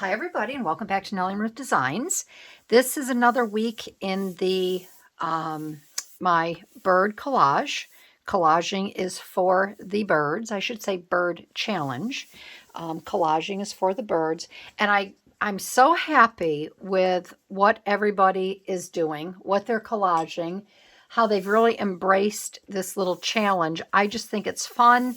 Hi everybody and welcome back to Nellie and Ruth Designs. This is another week in the my bird collage. Collaging is for the birds. I should say bird challenge. Collaging is for the birds. And I'm so happy with what everybody is doing, what they're collaging, how they've really embraced this little challenge. I just think it's fun.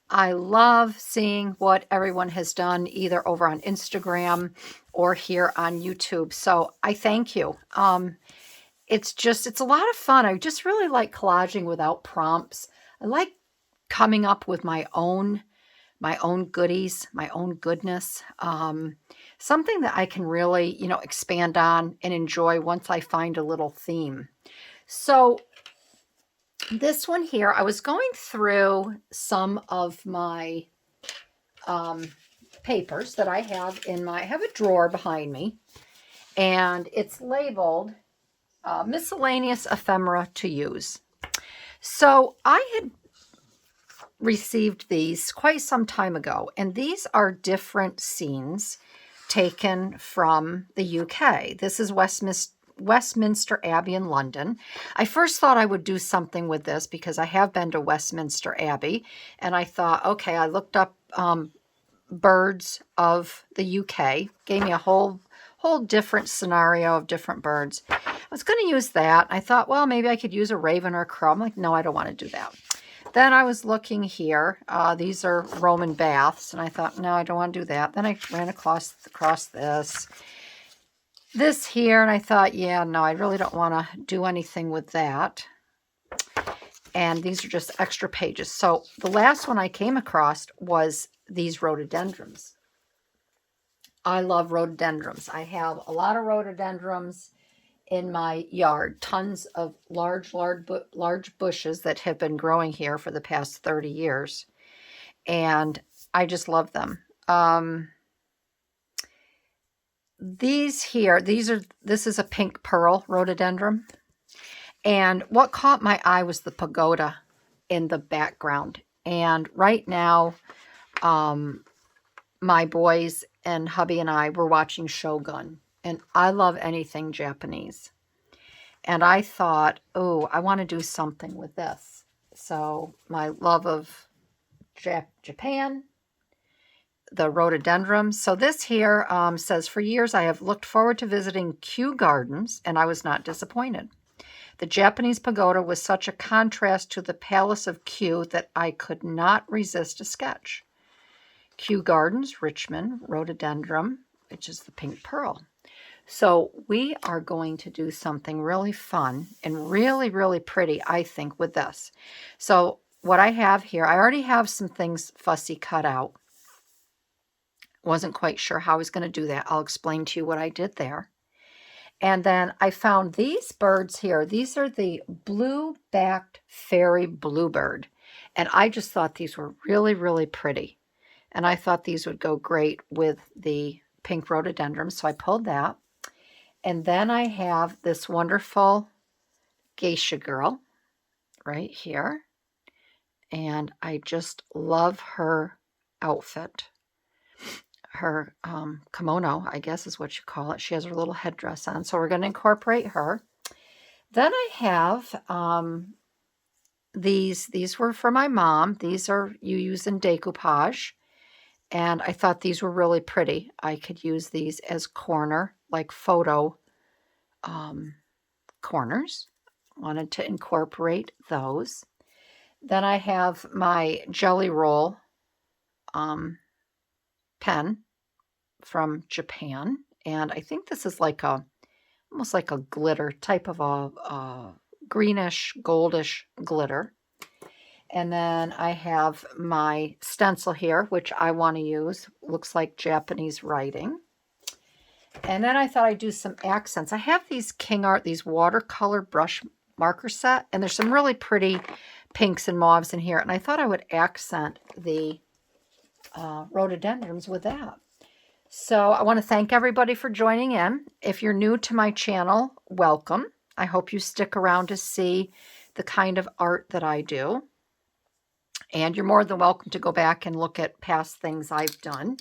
I love seeing what everyone has done either over on Instagram or here on YouTube. So I thank you. It's a lot of fun. I just really like collaging without prompts. I like coming up with my own goodies, my own goodness. Something that I can really, expand on and enjoy once I find a little theme. So this one here, I was going through some of my papers that I have I have a drawer behind me, and it's labeled miscellaneous ephemera to use. So I had received these quite some time ago, and these are different scenes taken from the UK. This is Westminster Abbey in London. I first thought I would do something with this because I have been to Westminster Abbey, and I thought, okay, I looked up birds of the UK, gave me a whole different scenario of different birds. I was going to use that. I thought, well, maybe I could use a raven or a crow. I'm like, no, I don't want to do that. Then I was looking here. These are Roman baths, and I thought, no, I don't want to do that. Then I ran across this here, and I thought, yeah, no, I really don't want to do anything with that. And these are just extra pages. So the last one I came across was these rhododendrons. I love rhododendrons. I have a lot of rhododendrons in my yard, tons of large bushes that have been growing here for the past 30 years. And I just love them. This is a pink pearl rhododendron. And what caught my eye was the pagoda in the background. And right now, my boys and hubby and I were watching Shogun. And I love anything Japanese. And I thought, oh, I want to do something with this. So my love of Japan, the rhododendron. So this here says, for years I have looked forward to visiting Kew Gardens, and I was not disappointed. The Japanese pagoda was such a contrast to the Palace of Kew that I could not resist a sketch. Kew Gardens, Richmond, rhododendron, which is the pink pearl. So we are going to do something really fun and really, really pretty, I think, with this. So what I have here, I already have some things fussy cut out. Wasn't quite sure how I was going to do that. I'll explain to you what I did there. And then I found these birds here. These are the blue-backed fairy bluebird. And I just thought these were really, really pretty. And I thought these would go great with the pink rhododendron. So I pulled that. And then I have this wonderful geisha girl right here. And I just love her outfit. Her kimono, I guess is what you call it. She has her little headdress on. So we're going to incorporate her. Then I have these were for my mom. These are you use in decoupage. And I thought these were really pretty. I could use these as photo corners. Wanted to incorporate those. Then I have my Jelly Roll pen from Japan. And I think this is almost like a glitter type of a greenish, goldish glitter. And then I have my stencil here, which I want to use. Looks like Japanese writing. And then I thought I'd do some accents. I have these King Art, these watercolor brush marker set. And there's some really pretty pinks and mauves in here. And I thought I would accent the rhododendrons with that. So I want to thank everybody for joining in. If you're new to my channel, welcome. I hope you stick around to see the kind of art that I do. And you're more than welcome to go back and look at past things I've done.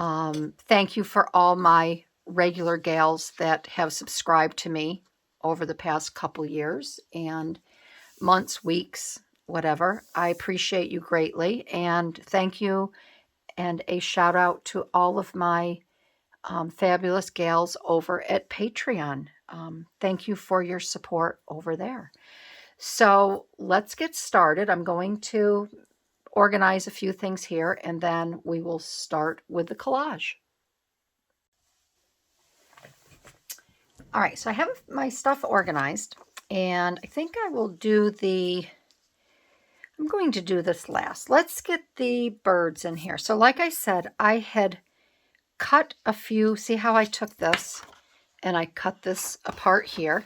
Thank you for all my regular gals that have subscribed to me over the past couple years and months, weeks, whatever. I appreciate you greatly, and thank you, and a shout out to all of my fabulous gals over at Patreon. Thank you for your support over there. So let's get started. I'm going to organize a few things here, and then we will start with the collage. All right, so I have my stuff organized, and I think I will do I'm going to do this last. Let's get the birds in here. So like I said, I had cut a few, see how I took this and I cut this apart here.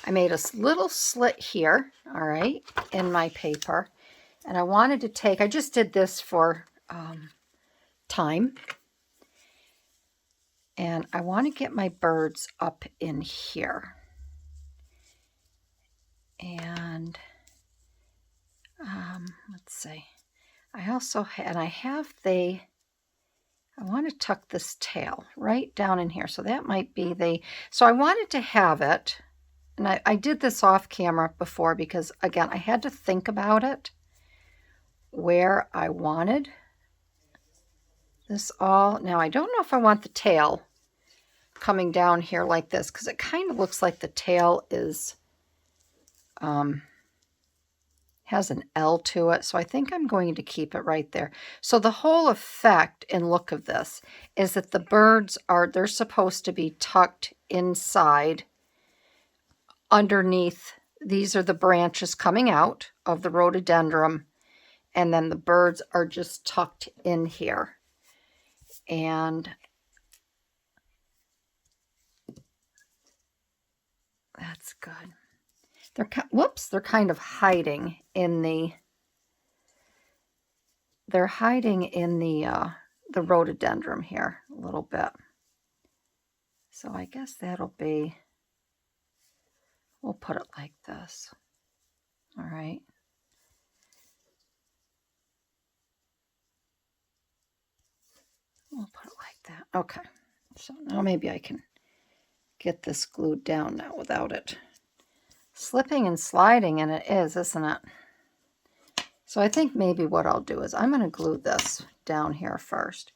I made a little slit here, all right, in my paper. And I wanted to take, I just did this for time. And I want to get my birds up in here. And let's see. I also had, I want to tuck this tail right down in here. So that might be so I wanted to have it, and I did this off camera before because, again, I had to think about it, where I wanted this all. Now, I don't know if I want the tail coming down here like this, because it kind of looks like the tail is, has an L to it. So I think I'm going to keep it right there. So the whole effect and look of this is that the birds they're supposed to be tucked inside underneath. These are the branches coming out of the rhododendron, and then the birds are just tucked in here. And that's good. They're kind of hiding in the rhododendron here a little bit. So I guess that'll be, we'll put it like this. All right. We'll put it like that. Okay. So now maybe I can get this glued down now without it slipping and sliding, and it is, isn't it? So I think maybe what I'll do is I'm going to glue this down here first.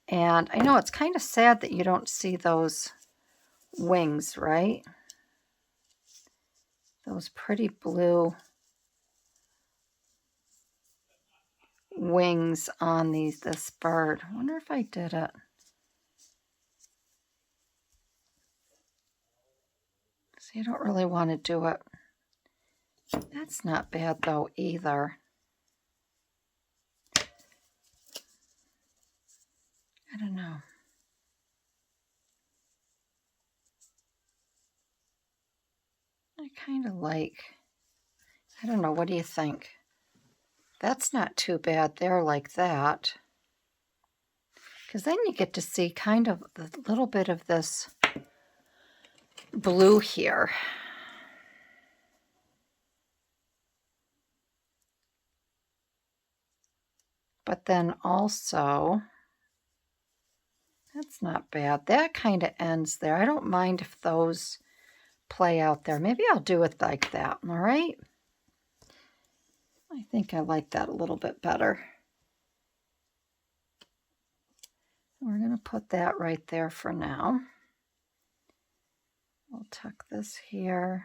And I know it's kind of sad that you don't see those wings, right? Those pretty blue wings on this bird. I wonder if I did it. See, I don't really want to do it. That's not bad though either. I don't know. I kind of like, I don't know, what do you think? That's not too bad there like that. Because then you get to see kind of a little bit of this blue here. But then also, that's not bad. That kind of ends there. I don't mind if those play out there. Maybe I'll do it like that, all right? I think I like that a little bit better. We're going to put that right there for now. We'll tuck this here.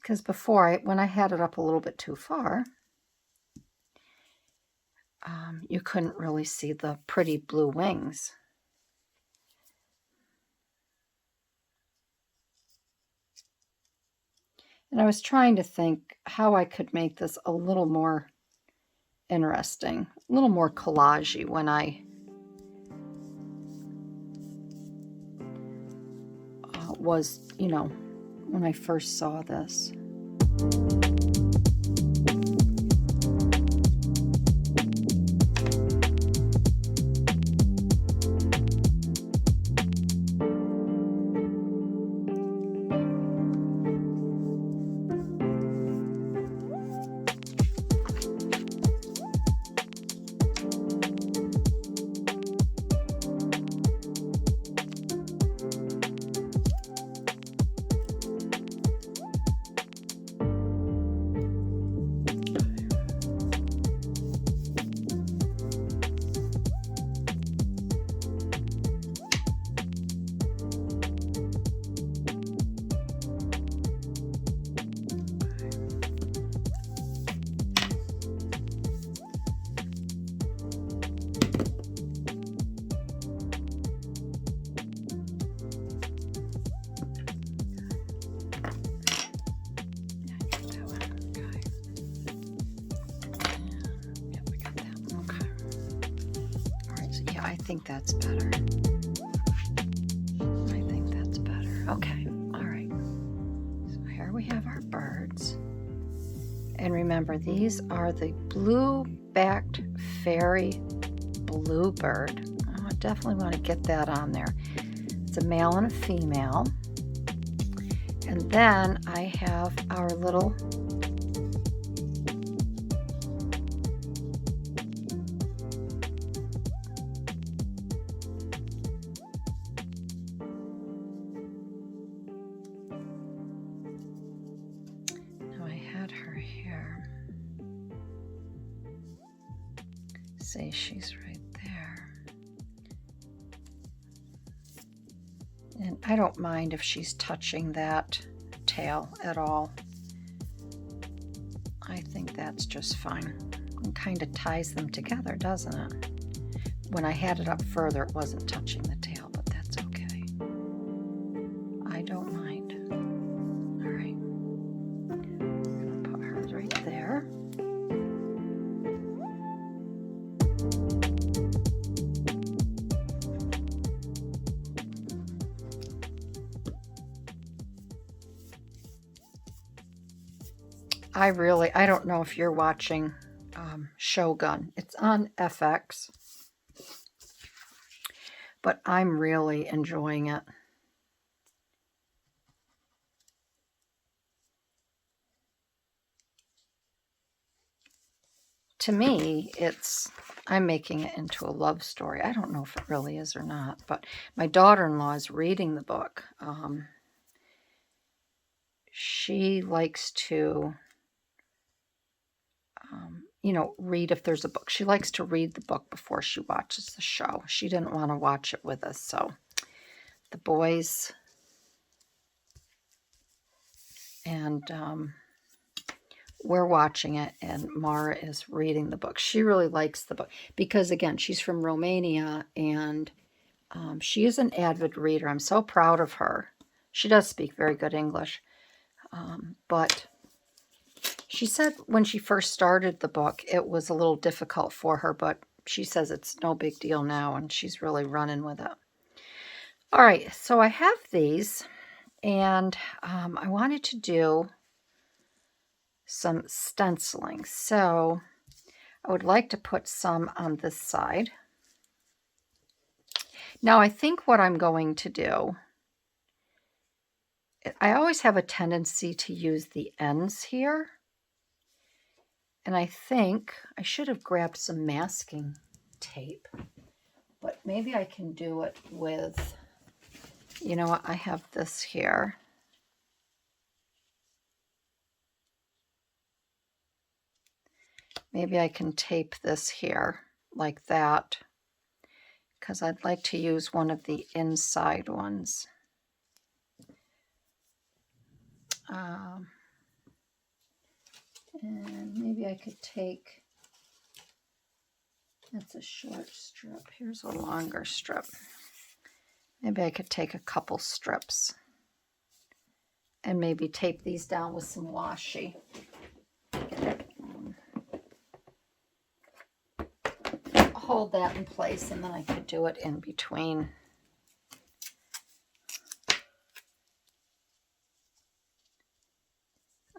Because before, when I had it up a little bit too far, you couldn't really see the pretty blue wings. And I was trying to think how I could make this a little more interesting, a little more collagey when I when I first saw this. I think that's better. I think that's better. Okay, all right. So here we have our birds. And remember, these are the blue-backed fairy bluebird. Oh, I definitely want to get that on there. It's a male and a female. And then I have our little see, she's right there. And I don't mind if she's touching that tail at all. I think that's just fine. It kind of ties them together, doesn't it? When I had it up further, it wasn't touching the tail, but that's okay. I don't mind. All right. I'm gonna put hers right there. I don't know if you're watching Shogun. It's on FX, but I'm really enjoying it. To me, I'm making it into a love story. I don't know if it really is or not, but my daughter-in-law is reading the book. She likes to read if there's a book. She likes to read the book before she watches the show. She didn't want to watch it with us, so the boys and we're watching it, and Mara is reading the book. She really likes the book because, again, she's from Romania, and she is an avid reader. I'm so proud of her. She does speak very good English, but she said when she first started the book, it was a little difficult for her, but she says it's no big deal now, and she's really running with it. All right, so I have these, and I wanted to do some stenciling. So I would like to put some on this side. Now, I think what I'm going to do, I always have a tendency to use the ends here. And I think I should have grabbed some masking tape, but maybe I can do it with, you know what, I have this here. Maybe I can tape this here like that, because I'd like to use one of the inside ones. And maybe I could take, that's a short strip. Here's a longer strip. Maybe I could take a couple strips and maybe tape these down with some washi. Hold that in place, and then I could do it in between.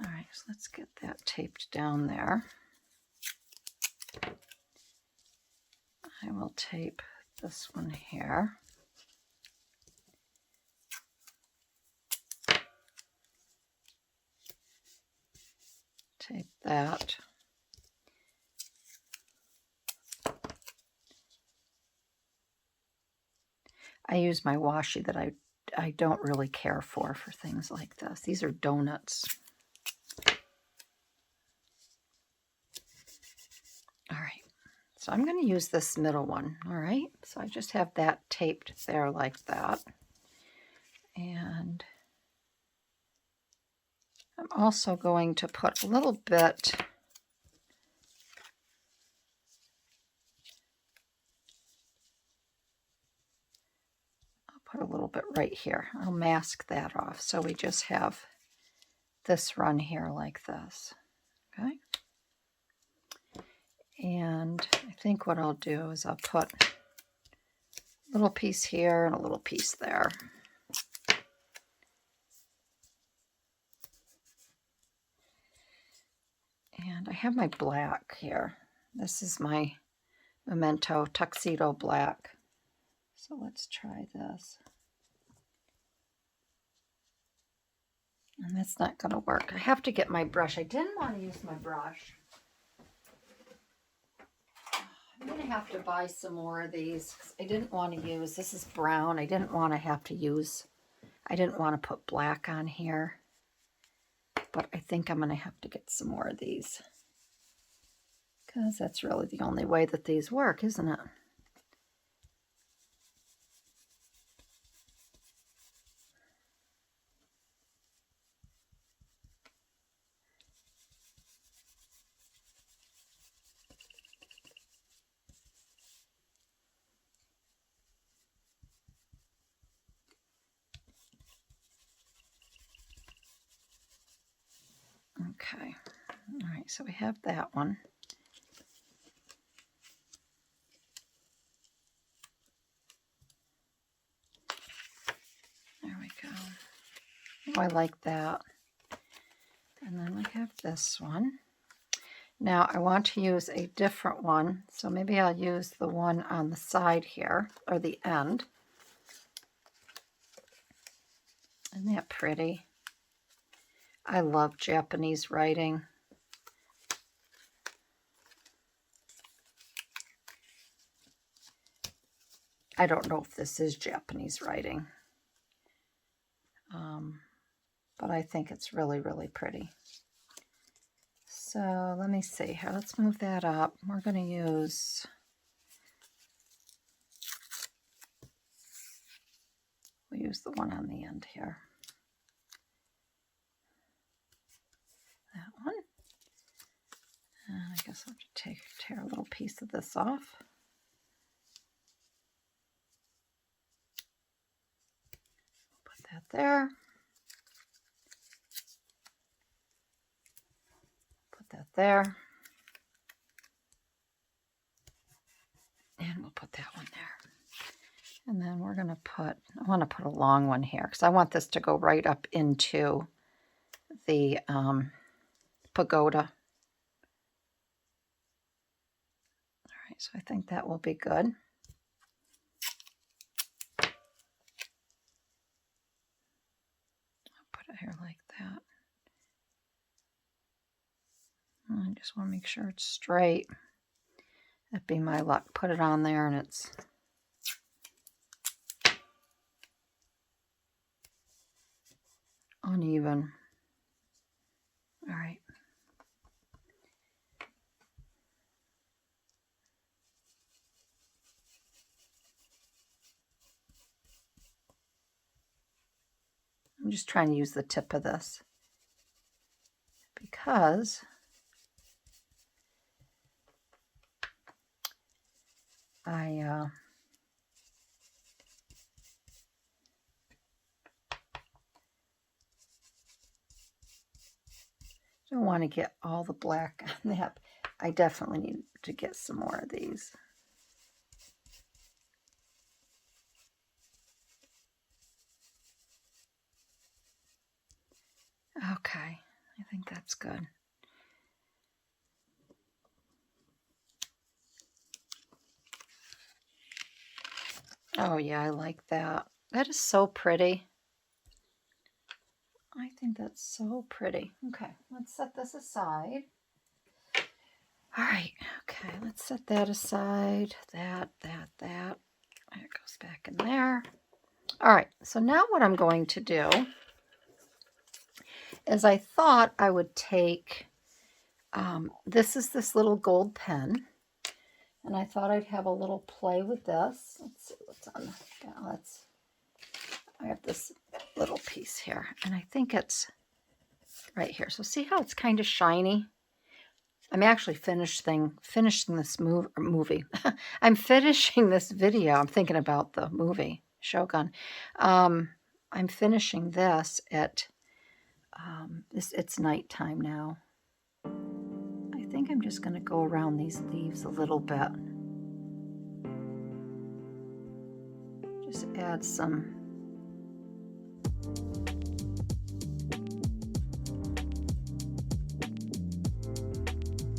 All right, so let's get that taped down there. I will tape this one here. Tape that. I use my washi that I don't really care for things like this. These are donuts. All right, so I'm going to use this middle one. All right, so I just have that taped there like that. And I'm also going to put a little bit right here. I'll mask that off. So we just have this run here like this. Okay. And I think what I'll do is I'll put Little piece here and a little piece there. And I have my black here. This is my Memento Tuxedo Black. So let's try this. And that's not going to work. I have to get my brush. I didn't want to use my brush. I'm going to have to buy some more of these. I didn't want to use, this is brown. I didn't want to have to use, I didn't want to put black on here. But I think I'm going to have to get some more of these. Because that's really the only way that these work, isn't it? Okay, all right, so we have that one. There we go. Oh, I like that. And then we have this one. Now I want to use a different one, so maybe I'll use the one on the side here, or the end. Isn't that pretty? I love Japanese writing. I don't know if this is Japanese writing, but I think it's really, really pretty. So let me see here. Let's move that up. We're going to use, we'll use the one on the end here. That one. And I guess I'll just tear a little piece of this off. Put that there. Put that there. And we'll put that one there. And then we're going to put, I want to put a long one here because I want this to go right up into the pagoda. All right, so I think that will be good. I'll put it here like that. I just want to make sure it's straight. That'd be my luck. Put it on there and it's uneven. All right. I'm just trying to use the tip of this because I don't want to get all the black on that. I definitely need to get some more of these. Okay, I think that's good. Oh yeah, I like that. That is so pretty. I think that's so pretty. Okay, let's set this aside. All right, okay, let's set that aside. That. There it goes back in there. All right, so now what I'm going to do is I thought I would take, this is this little gold pen, and I thought I'd have a little play with this. Let's see what's on the, yeah, I have this little piece here, and I think it's right here. So see how it's kind of shiny? I'm actually finishing this movie. I'm finishing this video. I'm thinking about the movie, Shogun. I'm finishing this at, it's nighttime now. I think I'm just going to go around these leaves a little bit. Just add some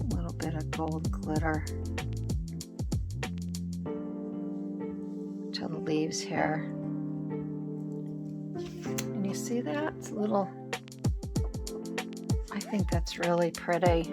little bit of gold glitter to the leaves here. And you see that? It's a little, I think that's really pretty.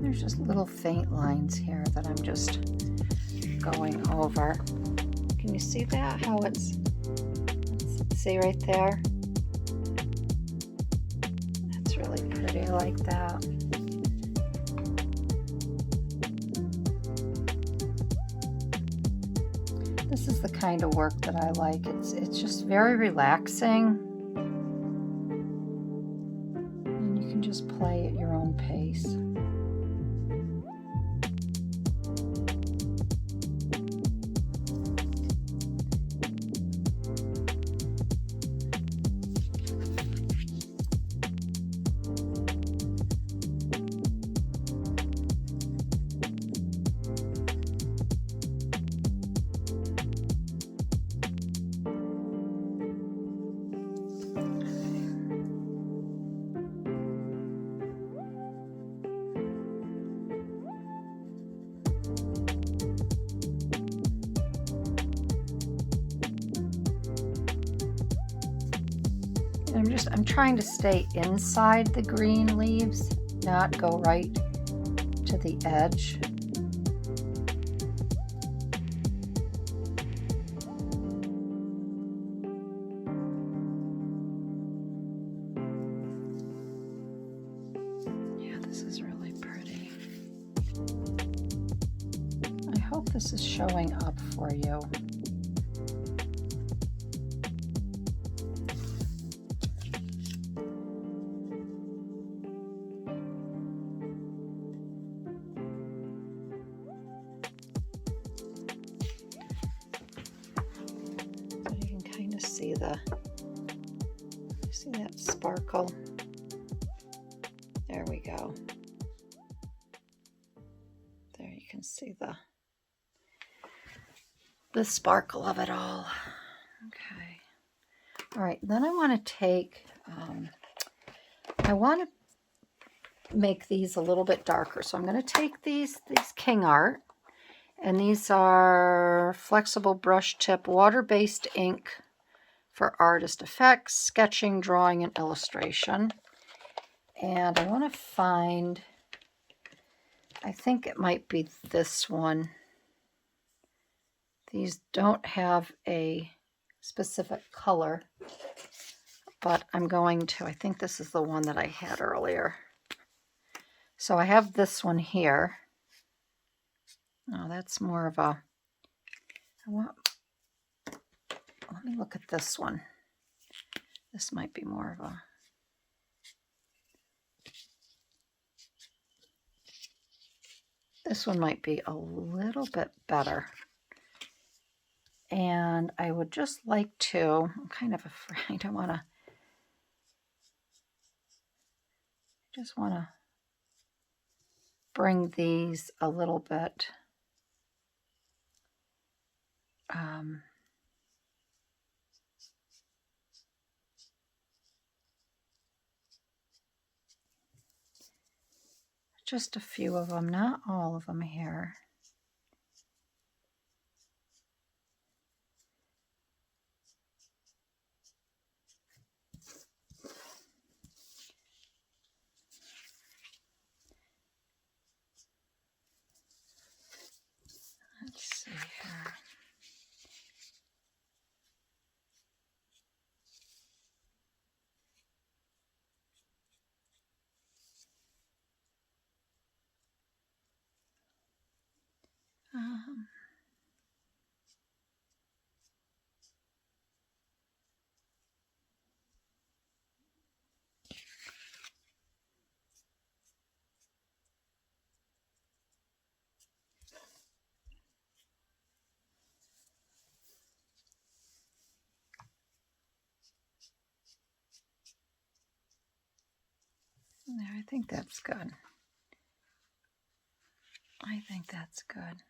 There's just little faint lines here that I'm just going over. Can you see that? How it's, let's see right there? That's really pretty. I like that. This is the kind of work that I like. It's just very relaxing. And you can just play at your own pace. I'm trying to stay inside the green leaves, not go right to the edge. Yeah, this is really pretty. I hope this is showing up for you. See that sparkle? There we go. There you can see the sparkle of it all. Okay. All right, then I want to take, I want to make these a little bit darker. So I'm going to take these King Art, and these are flexible brush tip water-based ink for artist effects, sketching, drawing, and illustration. And I want to find, I think it might be this one. These don't have a specific color, but I'm going to, I think this is the one that I had earlier. So I have this one here. Oh, that's more of a, let me look at this one. This might be more of a, this one might be a little bit better. And I would just like to, I'm kind of afraid, I just want to bring these a little bit just a few of them, not all of them here. here. There, I think that's good. I think that's good.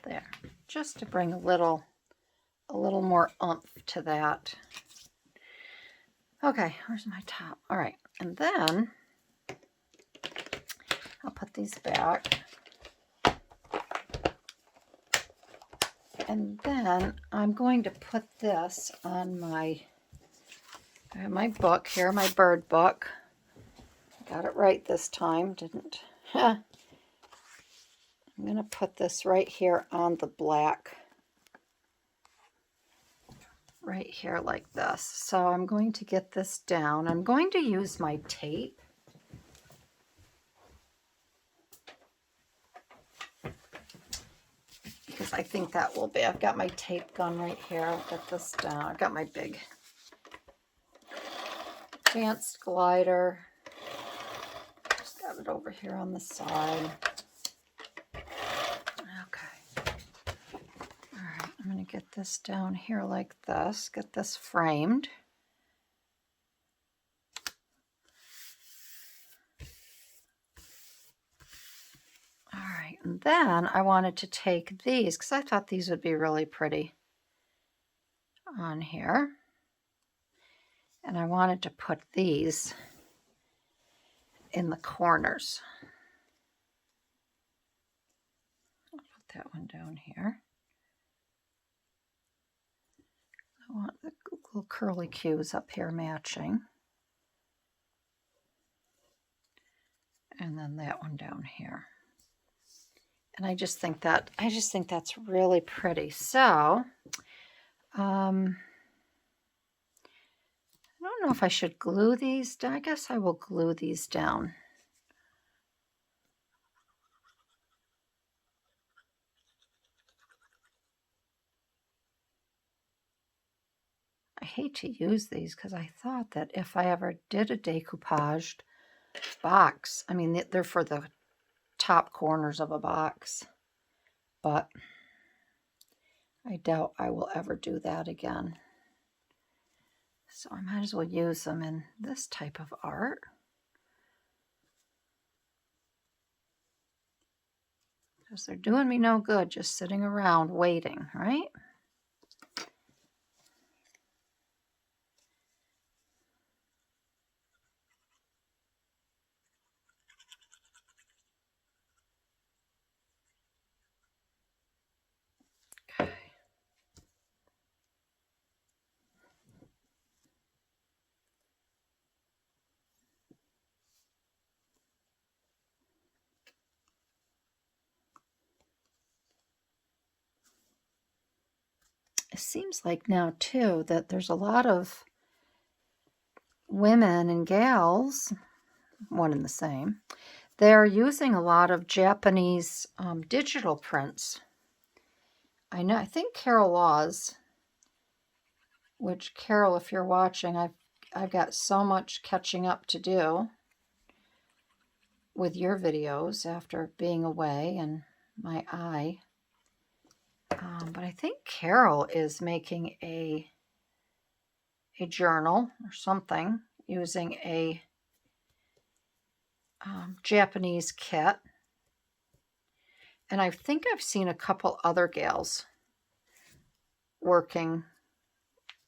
There, just to bring a little more oomph to that. Okay, where's my top? All right, and then I'll put these back. And then I'm going to put this on I have my book here, my bird book. Got it right this time, didn't? I'm going to put this right here on the black. Right here like this. So I'm going to get this down. I'm going to use my tape. Because I think that will be. I've got my tape gun right here. I'll get this down. I've got my big advanced glider. Just got it over here on the side. Okay. All right, I'm going to get this down here like this. Get this framed. All right, and then I wanted to take these because I thought these would be really pretty on here. And I wanted to put these in the corners. I'll put that one down here. I want the little curly cues up here matching. And then that one down here. And I just think that's really pretty. So, I don't know if I should glue these down. I guess I will glue these down. I hate to use these because I thought that if I ever did a decoupaged box, I mean, they're for the top corners of a box, but I doubt I will ever do that again. So I might as well use them in this type of art. Because they're doing me no good just sitting around waiting, right? Okay. It seems like now, too, that there's a lot of women and gals, one and the same, they're using a lot of Japanese digital prints. I know, I think Carol Laws, which Carol, if you're watching, I've got so much catching up to do with your videos after being away and my eye. But I think Carol is making a journal or something using a Japanese kit. And I think I've seen a couple other gals working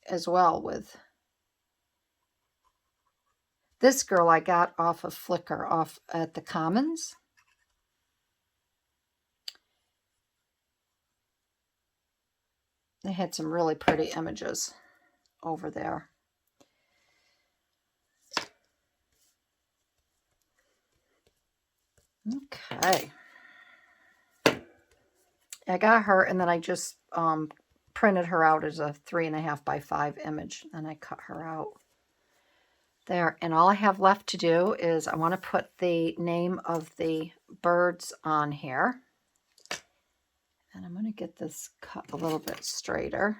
as well with this girl I got off of Flickr, off at the Commons. They had some really pretty images over there. Okay. I got her, and then I just printed her out as a 3.5 by 5 image, and I cut her out there. And all I have left to do is I want to put the name of the birds on here. And I'm going to get this cut a little bit straighter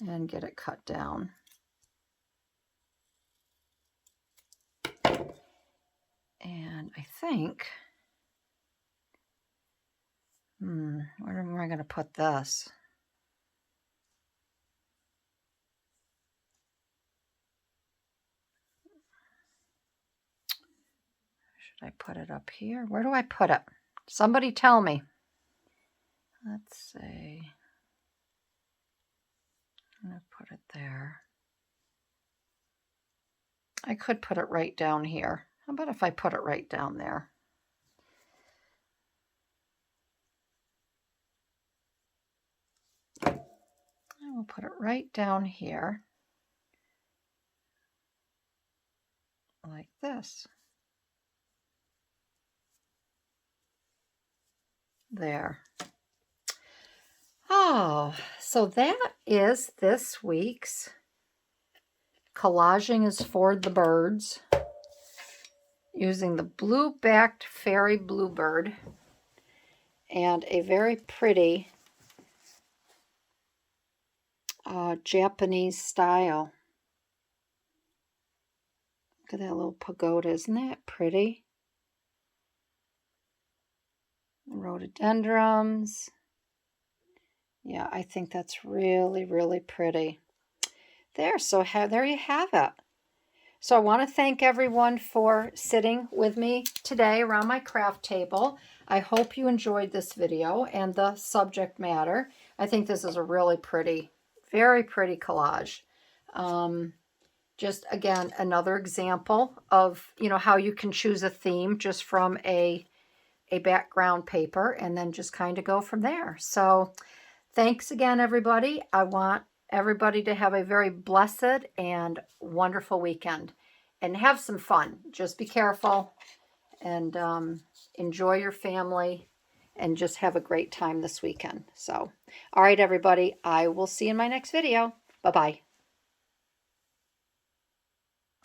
and get it cut down. And I think, where am I going to put this? Should I put it up here? Where do I put it? Somebody tell me. Let's see. I'm going to put it there. I could put it right down here. How about if I put it right down there? I will put it right down here, like this. There. Oh, so that is this week's Collaging is for the Birds, using the blue-backed fairy bluebird and a very pretty Japanese style. Look at that little pagoda. Isn't that pretty? Rhododendrons. Yeah, I think that's really, really pretty. There, so there you have it. So I want to thank everyone for sitting with me today around my craft table. I hope you enjoyed this video and the subject matter. I think this is a really pretty, very pretty collage. Just again, another example of, how you can choose a theme just from a background paper and then just kind of go from there. So thanks again, everybody. I want everybody to have a very blessed and wonderful weekend and have some fun. Just be careful and enjoy your family and just have a great time this weekend. So, all right, everybody, I will see you in my next video. Bye-bye.